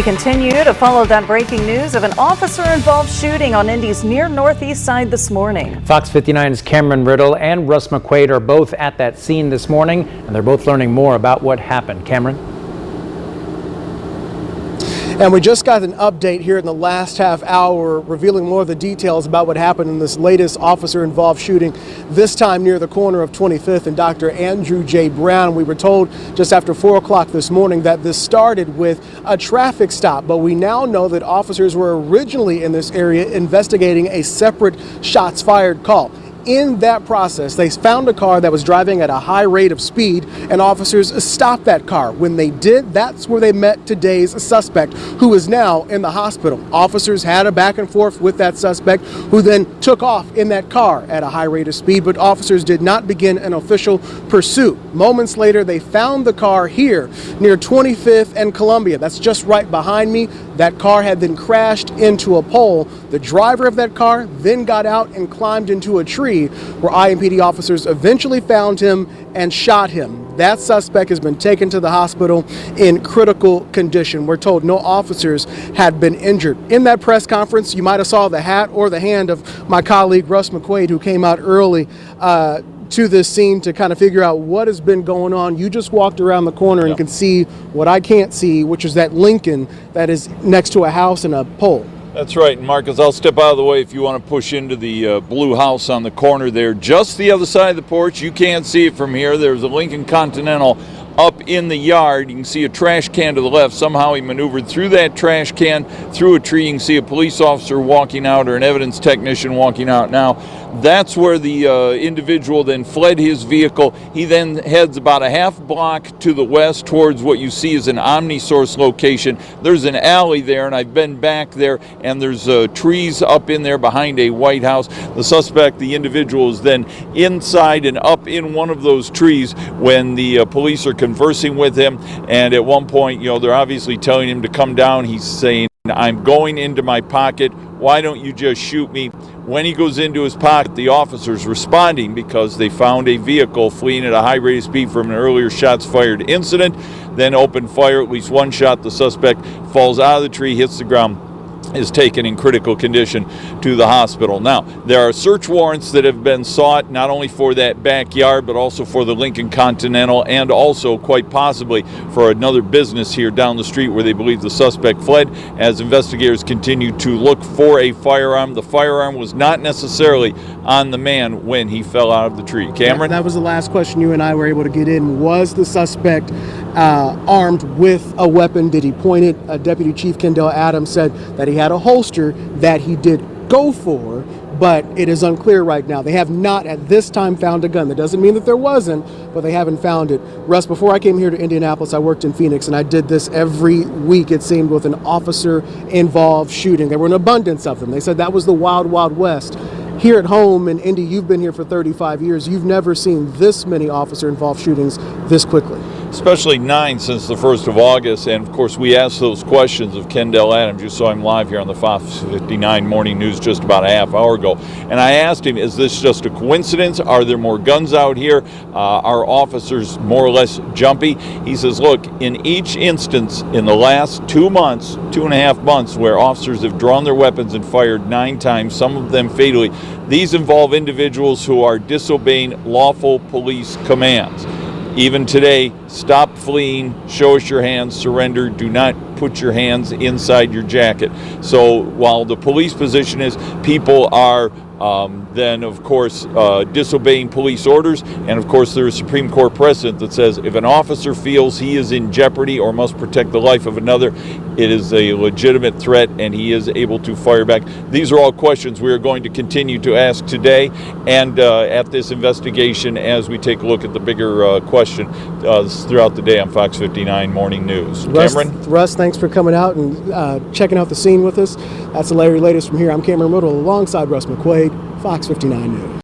continue to follow that breaking news of an officer-involved shooting on Indy's near northeast side this morning. Fox 59's Cameron Riddle and Russ McQuaid are both at that scene this morning, and they're both learning more about what happened. Cameron? And we just got an update here in the last half hour revealing more of the details about what happened in this latest officer-involved shooting, this time near the corner of 25th and Dr. Andrew J. Brown. We were told just after 4 o'clock this morning that this started with a traffic stop, but we now know that officers were originally in this area investigating a separate shots fired call. In that process, they found a car that was driving at a high rate of speed, and officers stopped that car. When they did, that's where they met today's suspect, who is now in the hospital. Officers had a back and forth with that suspect, who then took off in that car at a high rate of speed, but officers did not begin an official pursuit. Moments later, they found the car here near 25th and Columbia. That's just right behind me. That car had then crashed into a pole. The driver of that car then got out and climbed into a tree, where IMPD officers eventually found him and shot him. That suspect has been taken to the hospital in critical condition. We're told no officers had been injured. In that press conference, you might have saw the hat or the hand of my colleague Russ McQuaid, who came out early to this scene to kind of figure out what has been going on. You just walked around the corner and can see what I can't see, which is that Lincoln that is next to a house and a pole. That's right, and Marcus, I'll step out of the way if you want to push into the blue house on the corner there. Just the other side of the porch, you can't see it from here. There's a Lincoln Continental up in the yard. You can see a trash can to the left. Somehow he maneuvered through that trash can, through a tree. You can see a police officer walking out or an evidence technician walking out now. That's where the individual then fled his vehicle. He then heads about a half block to the west towards what you see is an OmniSource location. There's an alley there, and I've been back there, and there's trees up in there behind a White House. The suspect, the individual, is then inside and up in one of those trees when the police are conversing with him, and at one point, they're obviously telling him to come down. He's saying, "I'm going into my pocket. Why don't you just shoot me?" When he goes into his pocket, the officer's responding because they found a vehicle fleeing at a high rate of speed from an earlier shots fired incident, then opened fire. At least one shot. The suspect falls out of the tree, hits the ground, is taken in critical condition to the hospital. Now, there are search warrants that have been sought not only for that backyard, but also for the Lincoln Continental, and also quite possibly for another business here down the street where they believe the suspect fled, as investigators continue to look for a firearm. The firearm was not necessarily on the man when he fell out of the tree. Cameron? That was the last question you and I were able to get in. Was the suspect armed with a weapon? Did he point it? Deputy Chief Kendall Adams said that he had a holster that he did go for, but it is unclear right now. They have not at this time found a gun. That doesn't mean that there wasn't, but they haven't found it. Russ, before I came here to Indianapolis, I worked in Phoenix, and I did this every week, it seemed, with an officer-involved shooting. There were an abundance of them. They said that was the wild, wild west. Here at home in Indy, you've been here for 35 years. You've never seen this many officer-involved shootings this quickly. Especially 9 since the 1st of August. And, of course, we asked those questions of Kendall Adams. You saw him live here on the Fox 59 Morning News just about a half hour ago. And I asked him, is this just a coincidence? Are there more guns out here? Are officers more or less jumpy? He says, look, in each instance in the last 2 months, 2.5 months, where officers have drawn their weapons and fired 9 times, some of them fatally, these involve individuals who are disobeying lawful police commands. Even today, stop fleeing, show us your hands, surrender, do not put your hands inside your jacket. So while the police position is people are then, of course, disobeying police orders, and of course there is Supreme Court precedent that says if an officer feels he is in jeopardy or must protect the life of another, it is a legitimate threat and he is able to fire back. These are all questions we are going to continue to ask today and at this investigation as we take a look at the bigger question throughout the day on Fox 59 Morning News. Cameron? Russ, thanks for coming out and checking out the scene with us. That's the latest from here. I'm Cameron Riddle alongside Russ McQuaid, Fox 59 News.